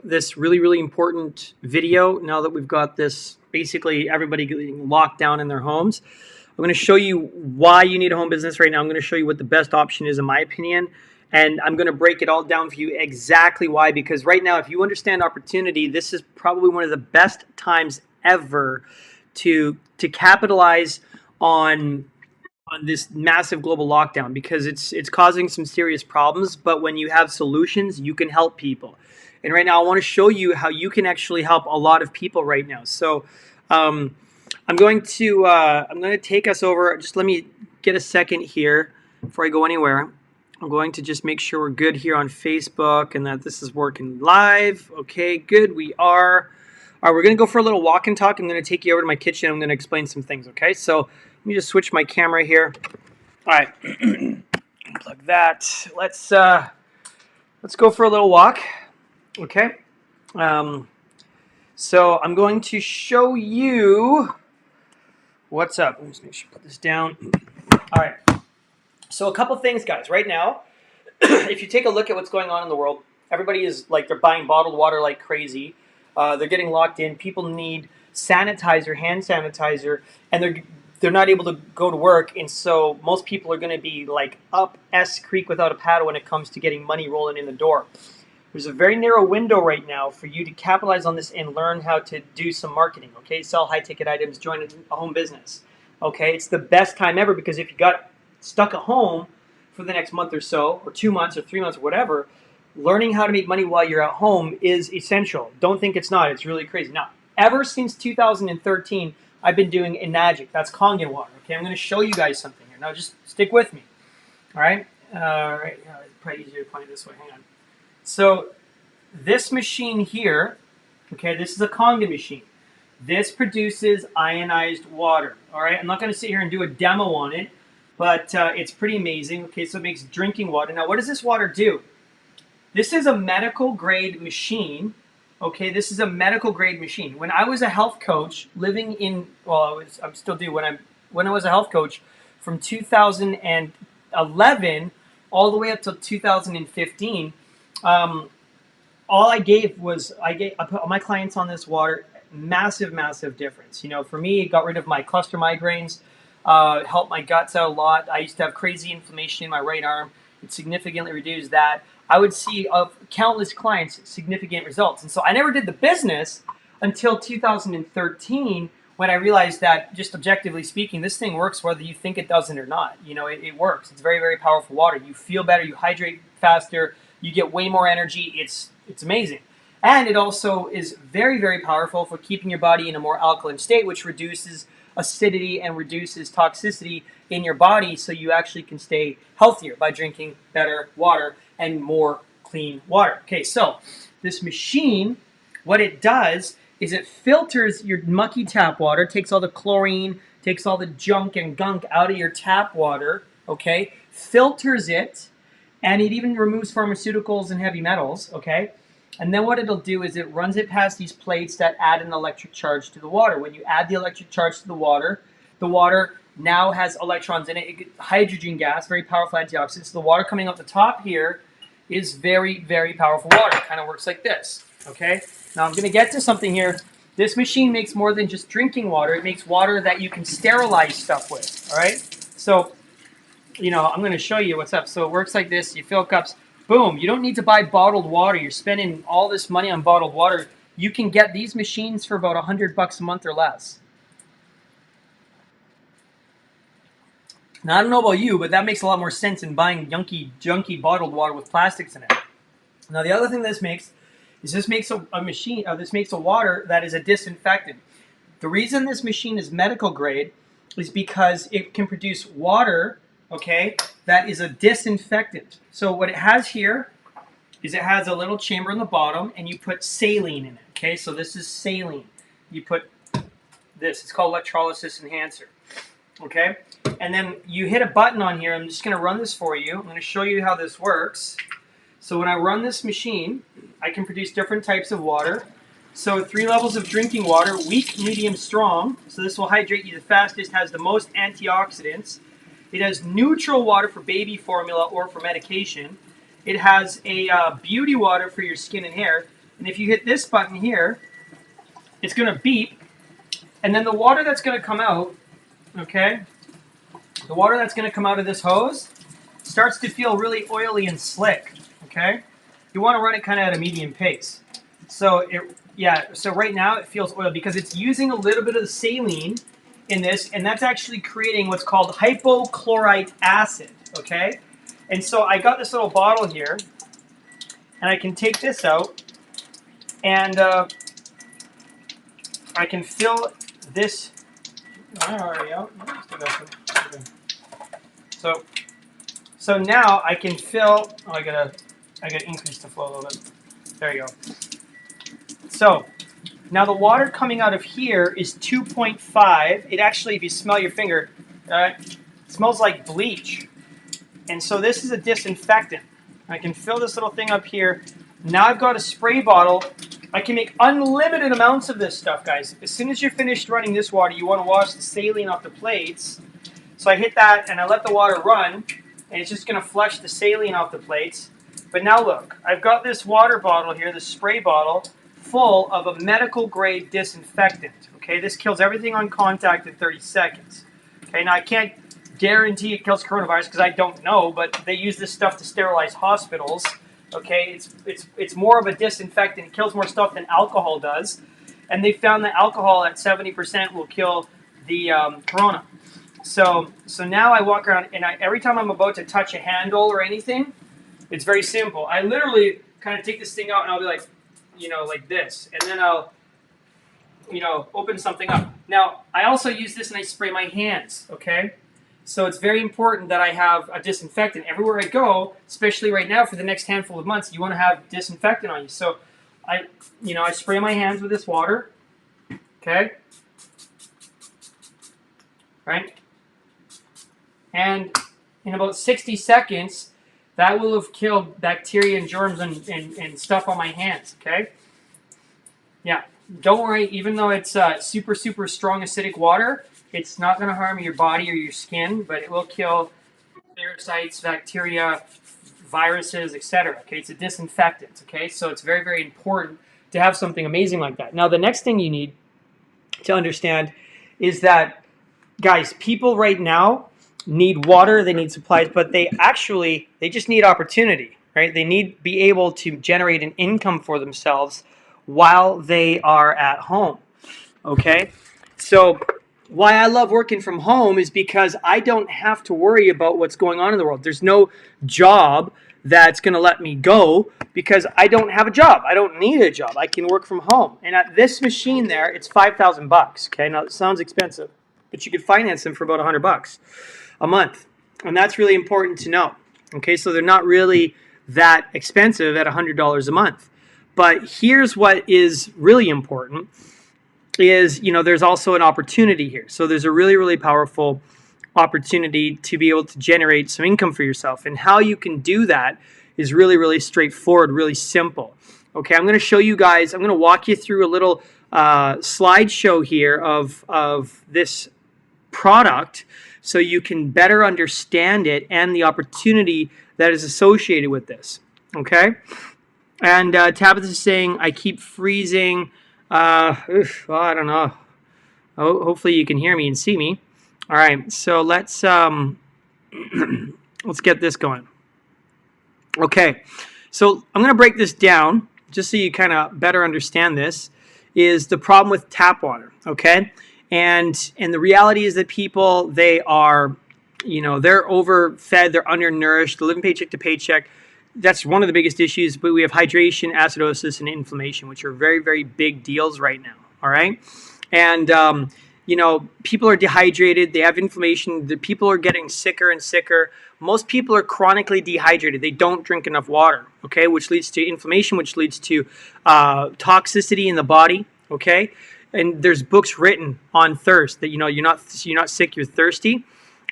this really important video now that we've got this basically everybody getting locked down in their homes. I'm going to show you why you need a home business right now. I'm going to show you what the best option is in my opinion. And I'm going to break it all down for you exactly why. Because right now, if you understand opportunity, this is probably one of the best times ever to capitalize on this massive global lockdown, because it's causing some serious problems. But when you have solutions, you can help people. And right now, I want to show you how you can actually help a lot of people right now. So I'm going to take us over. Just let me get a second here before I go anywhere. I'm going to just make sure we're good here on Facebook and that this is working live. Okay, good. We are. All right, we're going to go for a little walk and talk. I'm going to take you over to my kitchen. I'm going to explain some things, okay? So let me just switch my camera here. All right, plug that. Let's go for a little walk, okay? So I'm going to show you what's up. Let me just make sure I put this down. All right. So a couple things, guys. Right now, if you take a look at what's going on in the world, everybody is like, they're buying bottled water like crazy. They're getting locked in. People need sanitizer, hand sanitizer, and they're not able to go to work. And so most people are going to be like up S Creek without a paddle when it comes to getting money rolling in the door. There's a very narrow window right now for you to capitalize on this and learn how to do some marketing, okay? Sell high-ticket items, join a home business, okay? It's the best time ever, because if you got stuck at home for the next month or so, or 2 months or 3 months or whatever, learning how to make money while you're at home is essential. Don't think it's not. It's really crazy. Now, ever since 2013, I've been doing Enagic. That's Kangen water, okay? I'm going to show you guys something here. Now, just stick with me, all right? All right, yeah, it's probably easier to point it this way. Hang on. So this machine here, okay, this is a Kangen machine. This produces ionized water, all right? I'm not going to sit here and do a demo on it, but it's pretty amazing. Okay, so it makes drinking water. Now, what does this water do? This is a medical grade machine. Okay, this is a medical grade machine. When I was a health coach living in, well, I still do, when I was a health coach from 2011 all the way up to 2015, all I put my clients on this water. Massive difference. You know, for me, it got rid of my cluster migraines, helped my guts out a lot. I used to have crazy inflammation in my right arm. It significantly reduced that. I would see of countless clients significant results. And so I never did the business until 2013, when I realized that, just objectively speaking, this thing works whether you think it doesn't or not. You know, it works. It's very powerful water. You feel better. You hydrate faster. You get way more energy. It's amazing. And it also is very powerful for keeping your body in a more alkaline state, which reduces acidity and reduces toxicity in your body, so you actually can stay healthier by drinking better water and more clean water. Okay, so this machine, what it does is it filters your mucky tap water, takes all the chlorine, takes all the junk and gunk out of your tap water, okay, filters it, and it even removes pharmaceuticals and heavy metals, okay? And then what it'll do is it runs it past these plates that add an electric charge to the water. When you add the electric charge to the water now has electrons in it, hydrogen gas, very powerful antioxidants. So the water coming out the top here is very powerful water. It kind of works like this, okay? Now I'm going to get to something here. This machine makes more than just drinking water. It makes water that you can sterilize stuff with, all right? So, you know, I'm going to show you what's up. So it works like this. You fill cups. Boom. You don't need to buy bottled water. You're spending all this money on bottled water. You can get these machines for about $100 a month or less. Now, I don't know about you, but that makes a lot more sense than buying junky bottled water with plastics in it. Now, the other thing this makes is this makes a water that is a disinfectant. The reason this machine is medical grade is because it can produce water, okay, that is a disinfectant. So what it has here is it has a little chamber in the bottom, and you put saline in it, okay? So this is saline. You put this. It's called electrolysis enhancer, okay? And then you hit a button on here. I'm just going to run this for you. I'm going to show you how this works. So when I run this machine, I can produce different types of water. So 3 levels of drinking water, weak, medium, strong. So this will hydrate you the fastest, has the most antioxidants. It has neutral water for baby formula or for medication. It has a beauty water for your skin and hair. And if you hit this button here, it's going to beep. And then the water that's going to come out, okay, the water that's going to come out of this hose starts to feel really oily and slick, okay? You want to run it kind of at a medium pace. So so right now it feels oily because it's using a little bit of the saline in this, and that's actually creating what's called hypochlorite acid, okay? And so I got this little bottle here, and I can take this out, and I can fill this. Already out. So now I can fill. Oh, I gotta increase the flow a little bit. There you go. So now the water coming out of here is 2.5. It actually, if you smell your finger, it smells like bleach. And so this is a disinfectant. I can fill this little thing up here. Now I've got a spray bottle. I can make unlimited amounts of this stuff, guys. As soon as you're finished running this water, you want to wash the saline off the plates. So I hit that and I let the water run, and it's just going to flush the saline off the plates. But now look, I've got this water bottle here, this spray bottle, full of a medical grade disinfectant. Okay, this kills everything on contact in 30 seconds. Okay, now I can't guarantee it kills coronavirus because I don't know, but they use this stuff to sterilize hospitals. Okay, it's more of a disinfectant. It kills more stuff than alcohol does, and they found that alcohol at 70% will kill the corona. So now I walk around, and every time I'm about to touch a handle or anything, it's very simple. I literally kind of take this thing out, and I'll be like, like this, and then I'll, open something up. Now I also use this, and I spray my hands. Okay. So it's very important that I have a disinfectant everywhere I go, especially right now for the next handful of months. You want to have disinfectant on you. So I spray my hands with this water. Okay. Right. And in about 60 seconds, that will have killed bacteria and germs and stuff on my hands. Okay. Yeah. Don't worry. Even though it's super, super strong acidic water, it's not going to harm your body or your skin, but it will kill parasites, bacteria, viruses, etc. Okay, it's a disinfectant. Okay, so it's very, very important to have something amazing like that. Now, the next thing you need to understand is that, guys, people right now need water, they need supplies, but they just need opportunity, right? They need to be able to generate an income for themselves while they are at home. Okay, so why I love working from home is because I don't have to worry about what's going on in the world. There's no job that's going to let me go because I don't have a job. I don't need a job. I can work from home. And at this machine there, it's $5,000. Okay, now it sounds expensive, but you could finance them for about $100 a month. And that's really important to know. Okay, so they're not really that expensive at $100 a month. But here's what is really important is, there's also an opportunity here. So there's a really, really powerful opportunity to be able to generate some income for yourself. And how you can do that is really, really straightforward, really simple. Okay, I'm going to show you guys, I'm going to walk you through a little slideshow here of this product so you can better understand it and the opportunity that is associated with this. Okay, and Tabitha's saying, I keep freezing. I don't know. Hopefully you can hear me and see me. All right, so let's get this going. Okay, so I'm going to break this down just so you kind of better understand this. Is the problem with tap water? Okay, and the reality is that people, they are, they're overfed, they're undernourished, they're living paycheck to paycheck. That's one of the biggest issues, but we have hydration, acidosis, and inflammation, which are very, very big deals right now, all right? And, people are dehydrated, they have inflammation, the people are getting sicker and sicker. Most people are chronically dehydrated. They don't drink enough water, okay, which leads to inflammation, which leads to toxicity in the body, okay? And there's books written on thirst that, you're not sick, you're thirsty,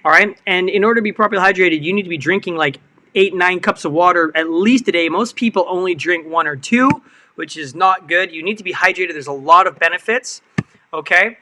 all right? And in order to be properly hydrated, you need to be drinking like 8-9 cups of water at least a day. Most people only drink 1 or 2, which is not good. You need to be hydrated. There's a lot of benefits, okay?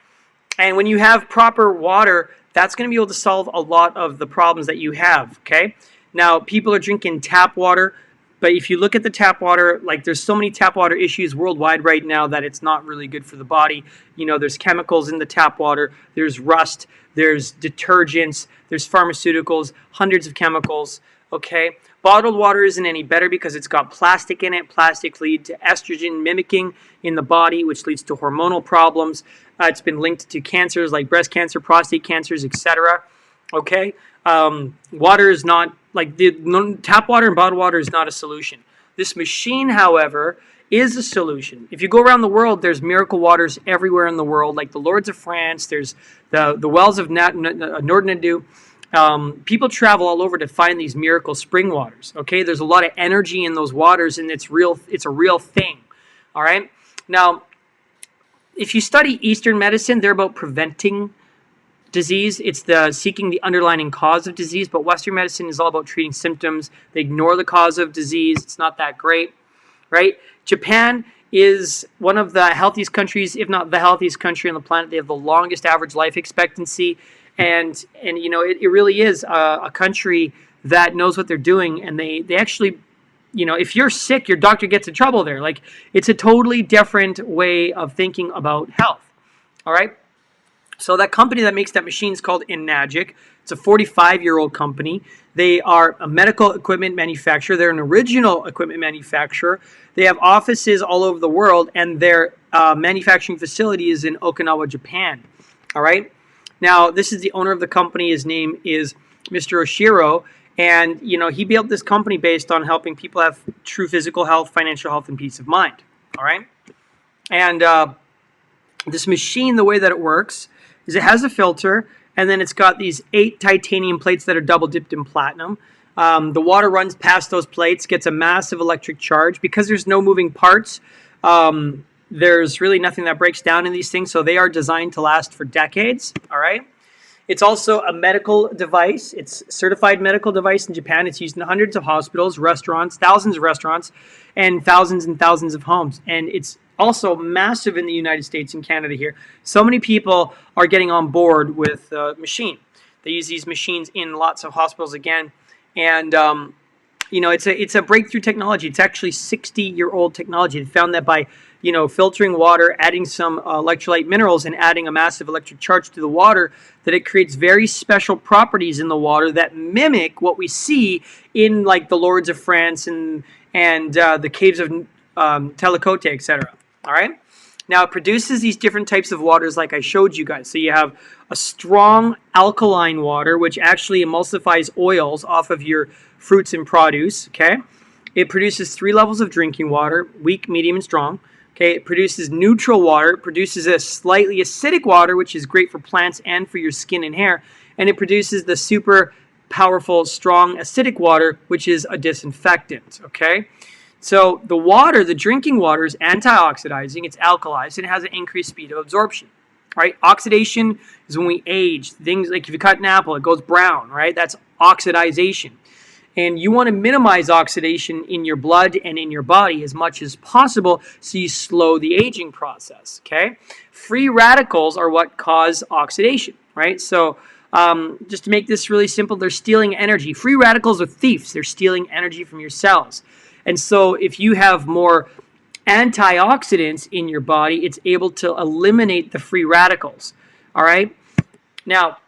And when you have proper water, that's going to be able to solve a lot of the problems that you have, okay? Now, people are drinking tap water. But if you look at the tap water, like there's so many tap water issues worldwide right now that it's not really good for the body. You know, there's chemicals in the tap water, there's rust, there's detergents, there's pharmaceuticals, hundreds of chemicals, okay? Bottled water isn't any better because it's got plastic in it. Plastic leads to estrogen mimicking in the body, which leads to hormonal problems. It's been linked to cancers like breast cancer, prostate cancers, etc. Okay? Water is not, like tap water and bottled water is not a solution. This machine, however, is a solution. If you go around the world, there's miracle waters everywhere in the world, like the Lords of France, there's the wells of Nordnadu. People travel all over to find these miracle spring waters. Okay, there's a lot of energy in those waters, and it's real. It's a real thing. All right. Now, if you study Eastern medicine, they're about preventing disease. It's the seeking the underlying cause of disease. But Western medicine is all about treating symptoms. They ignore the cause of disease. It's not that great, right? Japan is one of the healthiest countries, if not the healthiest country on the planet. They have the longest average life expectancy. And you know, it really is a country that knows what they're doing, and they actually, you know, if you're sick, your doctor gets in trouble there. Like, it's a totally different way of thinking about health. All right. So that company that makes that machine is called Enagic. It's a 45-year-old company. They are a medical equipment manufacturer. They're an original equipment manufacturer. They have offices all over the world, and their manufacturing facility is in Okinawa, Japan. All right. Now, this is the owner of the company. His name is Mr. Oshiro, and you know, he built this company based on helping people have true physical health, financial health, and peace of mind. All right, and this machine, the way that it works is it has a filter, and then it's got these 8 titanium plates that are double dipped in platinum. The water runs past those plates, gets a massive electric charge because there's no moving parts. There's really nothing that breaks down in these things, so they are designed to last for decades, all right? It's also a medical device. It's a certified medical device in Japan. It's used in hundreds of hospitals, restaurants, thousands of restaurants, and thousands of homes. And it's also massive in the United States and Canada here. So many people are getting on board with the machine. They use these machines in lots of hospitals again, and you know, it's a breakthrough technology. It's actually 60-year-old technology. They found that by, you know, filtering water, adding some electrolyte minerals, and adding a massive electric charge to the water, that it creates very special properties in the water that mimic what we see in, like, the Lords of France and the caves of Telacote, etc. All right. Now, it produces these different types of waters like I showed you guys. So you have a strong alkaline water, which actually emulsifies oils off of your fruits and produce, okay? It produces 3 levels of drinking water, weak, medium, and strong. Okay, it produces neutral water. It produces a slightly acidic water, which is great for plants and for your skin and hair. And it produces the super powerful, strong acidic water, which is a disinfectant, okay? So the water, the drinking water, is antioxidizing, it's alkalized, and it has an increased speed of absorption, right? Oxidation is when we age. Things like if you cut an apple, it goes brown, right? That's oxidization. And you want to minimize oxidation in your blood and in your body as much as possible so you slow the aging process, okay? Free radicals are what cause oxidation, right? So just to make this really simple, they're stealing energy. Free radicals are thieves. They're stealing energy from your cells. And so if you have more antioxidants in your body, it's able to eliminate the free radicals, all right? Now,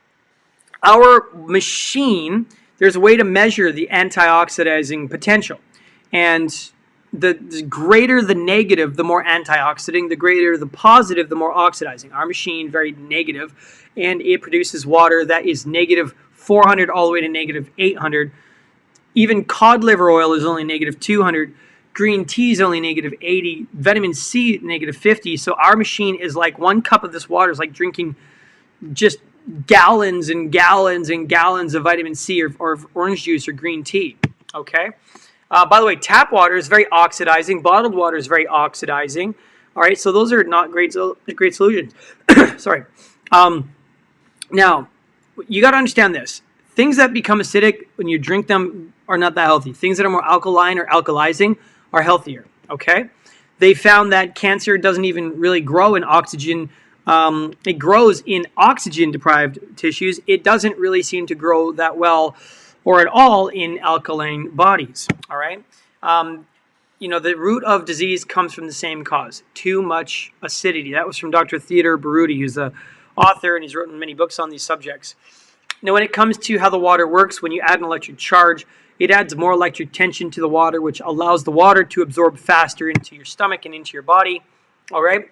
our machine, there's a way to measure the antioxidizing potential. And the greater the negative, the more antioxidant. The greater the positive, the more oxidizing. Our machine, very negative, and it produces water that is negative 400 all the way to negative 800. Even cod liver oil is only negative 200. Green tea is only negative 80. Vitamin C, negative 50. So our machine is like 1 cup of this water is like drinking just gallons and gallons and gallons of vitamin C or orange juice or green tea, okay? By the way, tap water is very oxidizing. Bottled water is very oxidizing. All right, so those are not great solutions. Sorry. Now, you got to understand this. Things that become acidic when you drink them are not that healthy. Things that are more alkaline or alkalizing are healthier, okay? They found that cancer doesn't even really grow in oxygen. It grows in oxygen-deprived tissues. It doesn't really seem to grow that well or at all in alkaline bodies, all right? You know, the root of disease comes from the same cause, too much acidity. That was from Dr. Theodore Baruti, who's the author, and he's written many books on these subjects. Now, when it comes to how the water works, when you add an electric charge, it adds more electric tension to the water, which allows the water to absorb faster into your stomach and into your body. All right?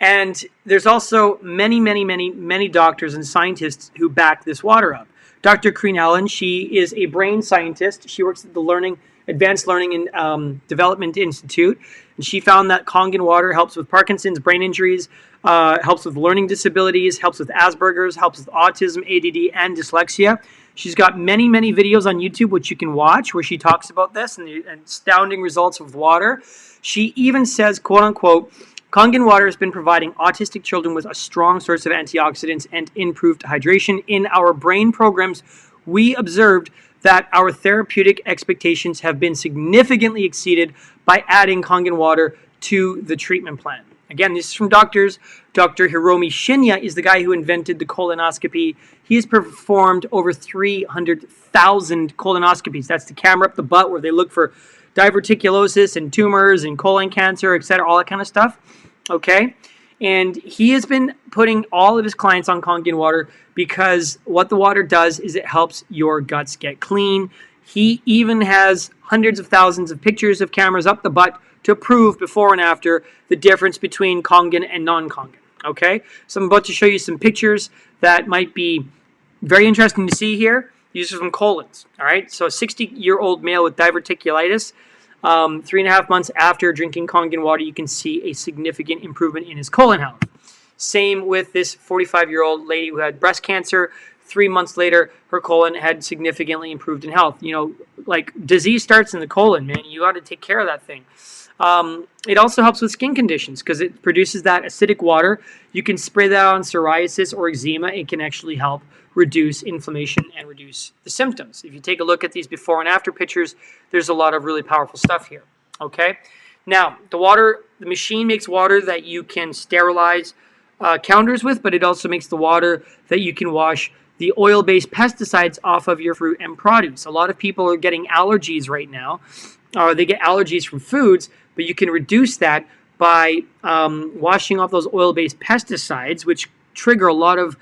And there's also many doctors and scientists who back this water up. Dr. Corrinne, she is a brain scientist. She works at the Advanced Learning and Development Institute. And she found that Kangen water helps with Parkinson's, brain injuries, helps with learning disabilities, helps with Asperger's, helps with autism, ADD, and dyslexia. She's got many videos on YouTube which you can watch where she talks about this and the astounding results of water. She even says, quote unquote, Kangen water has been providing autistic children with a strong source of antioxidants and improved hydration. In our brain programs, we observed that our therapeutic expectations have been significantly exceeded by adding Kangen water to the treatment plan. Again, this is from doctors. Dr. Hiromi Shinya is the guy who invented the colonoscopy. He has performed over 300,000 colonoscopies. That's the camera up the butt where they look for diverticulosis and tumors and colon cancer, etc., all that kind of stuff. Okay? And he has been putting all of his clients on Kangen water because what the water does is it helps your guts get clean. He even has hundreds of thousands of pictures of cameras up the butt to prove before and after the difference between Kangen and non-Kangen. Okay? So I'm about to show you some pictures that might be very interesting to see here. These are from colons. All right? So a 60-year-old male with diverticulitis, 3.5 months after drinking Kangen water, you can see a significant improvement in his colon health. Same with this 45-year-old lady who had breast cancer. 3 months later, her colon had significantly improved in health. You know, like disease starts in the colon, man. You got to take care of that thing. It also helps with skin conditions because it produces that acidic water. You can spray that on psoriasis or eczema. It can actually help reduce inflammation and reduce the symptoms. If you take a look at these before and after pictures, there's a lot of really powerful stuff here. Okay? Now, the machine makes water that you can sterilize counters with, but it also makes the water that you can wash the oil-based pesticides off of your fruit and produce. A lot of people are getting allergies right now, or they get allergies from foods, but you can reduce that by washing off those oil-based pesticides, which trigger a lot of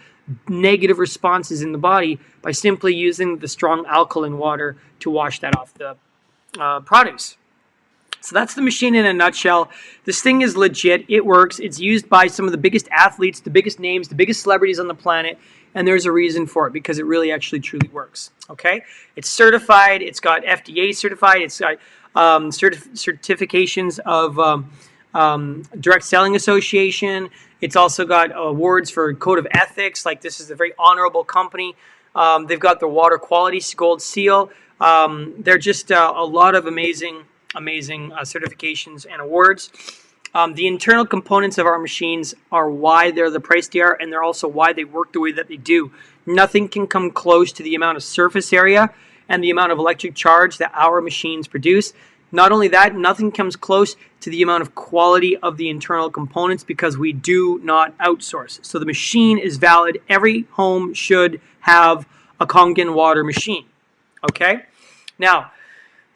negative responses in the body by simply using the strong alkaline water to wash that off the produce. So that's the machine in a nutshell. This thing is legit. It works. It's used by some of the biggest athletes, the biggest names, the biggest celebrities on the planet, and there's a reason for it because it really actually truly works. Okay? It's certified. It's got FDA certified. It's got certifications of Direct Selling Association. It's also got awards for Code of Ethics. Like, this is a very honorable company. They've got the Water Quality Gold Seal. They're just a lot of amazing certifications and awards. The internal components of our machines are why they're the price they are, and they're also why they work the way that they do. Nothing can come close to the amount of surface area and the amount of electric charge that our machines produce. Not only that, nothing comes close to the amount of quality of the internal components because we do not outsource. So the machine is valid. Every home should have a Kangen water machine. Okay? Now,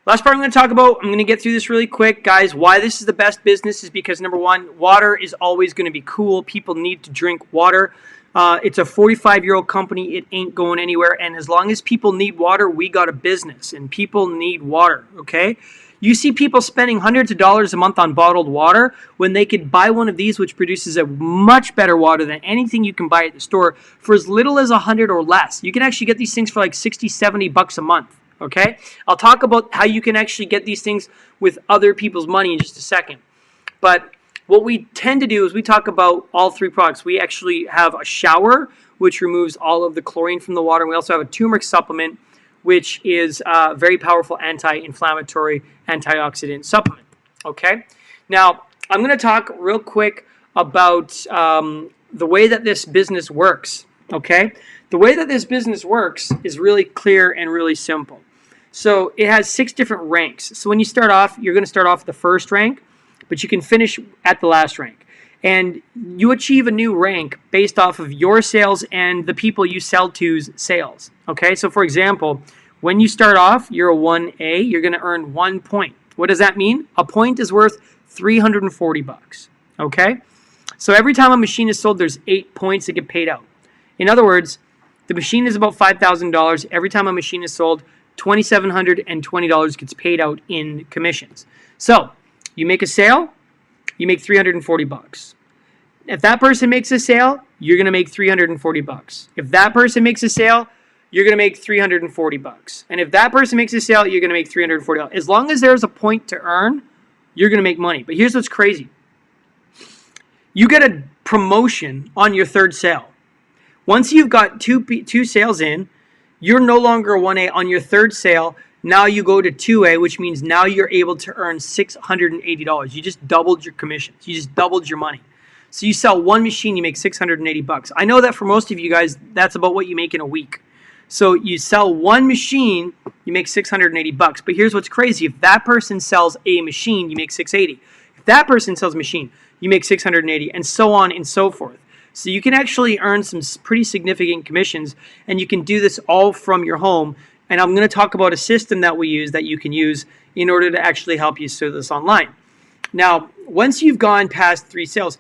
last part I'm going to talk about, I'm going to get through this really quick. Guys, why this is the best business is because, number one, water is always going to be cool. People need to drink water. It's a 45-year-old company. It ain't going anywhere. And as long as people need water, we got a business. And people need water, okay? You see people spending hundreds of dollars a month on bottled water when they could buy one of these, which produces a much better water than anything you can buy at the store for as little as $100 or less. You can actually get these things for like 60, 70 bucks a month. Okay, I'll talk about how you can actually get these things with other people's money in just a second. But what we tend to do is we talk about all three products. We actually have a shower, which removes all of the chlorine from the water. We also have a turmeric supplement, which is a very powerful anti-inflammatory, antioxidant supplement. Okay, now I'm going to talk real quick about the way that this business works. Okay, the way that this business works is really clear and really simple. So it has 6 different ranks. So when you start off, you're going to start off the first rank, but you can finish at the last rank. And you achieve a new rank based off of your sales and the people you sell to's sales. Okay, so for example, when you start off, you're a 1A, you're going to earn 1 point. What does that mean? A point is worth 340 bucks. Okay? So every time a machine is sold, there's 8 points that get paid out. In other words, the machine is about $5,000. Every time a machine is sold, $2,720 gets paid out in commissions. So you make a sale, you make 340 bucks. If that person makes a sale, you're going to make 340 bucks. If that person makes a sale, you're going to make 340 bucks. And if that person makes a sale, you're going to make $340. As long as there's a point to earn, you're going to make money. But here's what's crazy. You get a promotion on your third sale. Once you've got two sales in, you're no longer a 1A. On your third sale, now you go to 2A, which means now you're able to earn $680. You just doubled your commissions. You just doubled your money. So you sell one machine, you make 680 bucks. I know that for most of you guys, that's about what you make in a week. So you sell one machine, you make 680 bucks. But here's what's crazy. If that person sells a machine, you make 680. If that person sells a machine, you make 680, and so on and so forth. So you can actually earn some pretty significant commissions, and you can do this all from your home. And I'm going to talk about a system that we use that you can use in order to actually help you do this online. Now, once you've gone past 3 sales,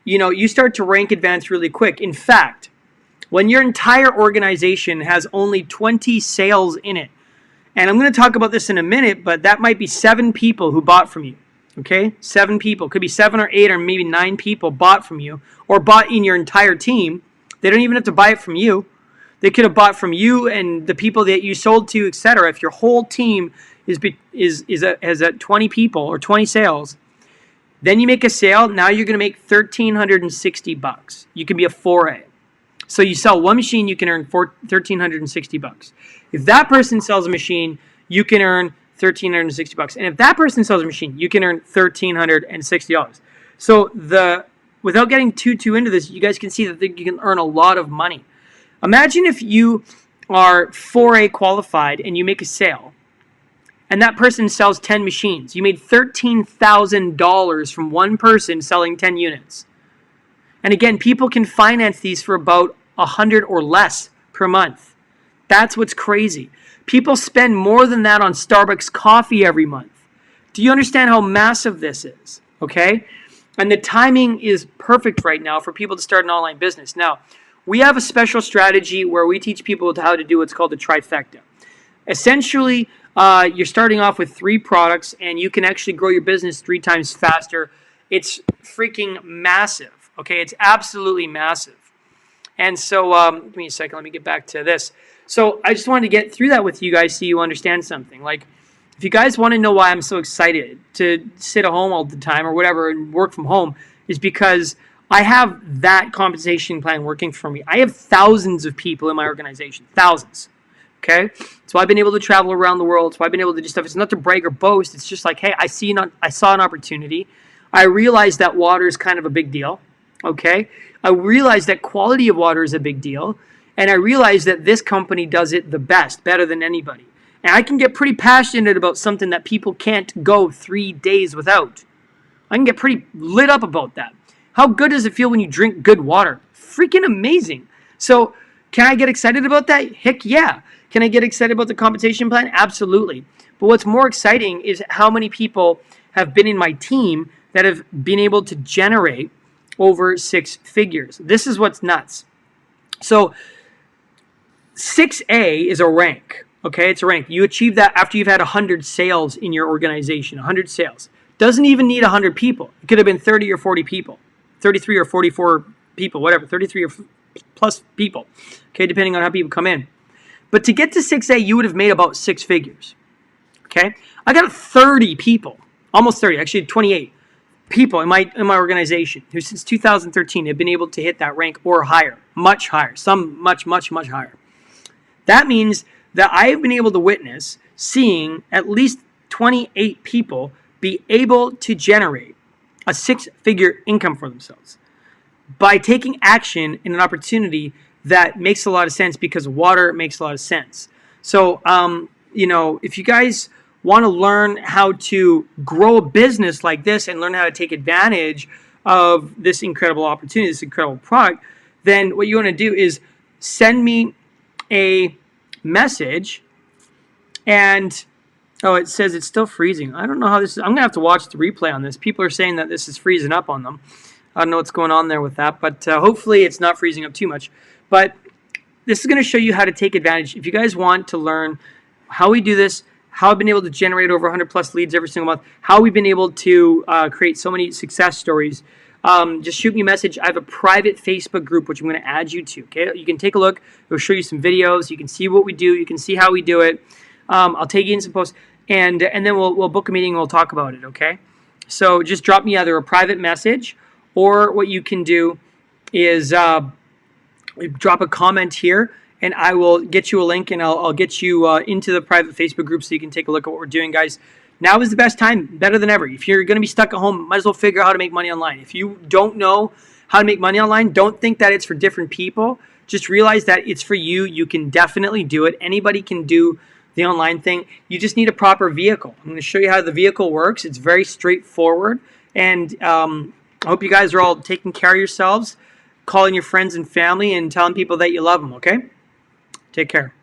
you start to rank advance really quick. In fact, when your entire organization has only 20 sales in it, and I'm going to talk about this in a minute, but that might be 7 people who bought from you. Okay, 7 people. Could be 7 or 8 or maybe 9 people bought from you or bought in your entire team. They don't even have to buy it from you. They could have bought from you and the people that you sold to, etc. If your whole team has at 20 people or 20 sales, then you make a sale. Now you're going to make 1,360 bucks. You can be a 4A. So you sell one machine, you can earn 1,360 bucks. If that person sells a machine, you can earn 1,360 bucks. And if that person sells a machine, you can earn $1,360. So without getting too into this, you guys can see that you can earn a lot of money. Imagine if you are 4A qualified and you make a sale, and that person sells 10 machines. You made $13,000 from one person selling 10 units. And again, people can finance these for about $100 or less per month. That's what's crazy. People spend more than that on Starbucks coffee every month. Do you understand how massive this is? Okay? And the timing is perfect right now for people to start an online business. Now, we have a special strategy where we teach people how to do what's called the trifecta. Essentially, you're starting off with 3 products, and you can actually grow your business 3 times faster. It's freaking massive. Okay? It's absolutely massive. And so, give me a second. Let me get back to this. So I just wanted to get through that with you guys so you understand something. Like, if you guys want to know why I'm so excited to sit at home all the time or whatever and work from home, is because I have that compensation plan working for me. I have thousands of people in my organization. Thousands. Okay? So I've been able to travel around the world. So I've been able to do stuff. It's not to brag or boast. It's just like, hey, I saw an opportunity. I realized that water is kind of a big deal. Okay? I realized that quality of water is a big deal. And I realized that this company does it the best, better than anybody. And I can get pretty passionate about something that people can't go 3 days without. I can get pretty lit up about that. How good does it feel when you drink good water? Freaking amazing. So can I get excited about that? Heck yeah. Can I get excited about the compensation plan? Absolutely. But what's more exciting is how many people have been in my team that have been able to generate over 6 figures. This is what's nuts. So 6A is a rank. Okay, it's a rank. You achieve that after you've had 100 sales in your organization. 100 sales. Doesn't even need 100 people. It could have been 30 or 40 people. 33 or 44 people, whatever. 33 or plus people. Okay, depending on how people come in. But to get to 6A, you would have made about 6 figures. Okay? I got 30 people. Almost 30, actually 28 people in my organization who since 2013 have been able to hit that rank or higher. Much higher. Some much higher. That means that I have been able to witness seeing at least 28 people be able to generate a 6-figure income for themselves by taking action in an opportunity that makes a lot of sense because water makes a lot of sense. So, if you guys want to learn how to grow a business like this and learn how to take advantage of this incredible opportunity, this incredible product, then what you want to do is send me a message and Oh, it says it's still freezing. I don't know how this is. I'm going to have to watch the replay on this. People are saying that this is freezing up on them. I don't know what's going on there with that, but hopefully it's not freezing up too much. But this is going to show you how to take advantage. If you guys want to learn how we do this, how I've been able to generate over 100 plus leads every single month, how we've been able to create so many success stories, just shoot me a message. I have a private Facebook group, which I'm going to add you to. Okay, you can take a look. It'll show you some videos. You can see what we do. You can see how we do it. I'll take you in some posts, and then we'll book a meeting and we'll talk about it, okay? So just drop me either a private message, or what you can do is drop a comment here, and I will get you a link, and I'll get you into the private Facebook group so you can take a look at what we're doing, guys. Now is the best time, better than ever. If you're going to be stuck at home, might as well figure out how to make money online. If you don't know how to make money online, don't think that it's for different people. Just realize that it's for you. You can definitely do it. Anybody can do the online thing. You just need a proper vehicle. I'm going to show you how the vehicle works. It's very straightforward. And I hope you guys are all taking care of yourselves, calling your friends and family, and telling people that you love them, okay? Take care.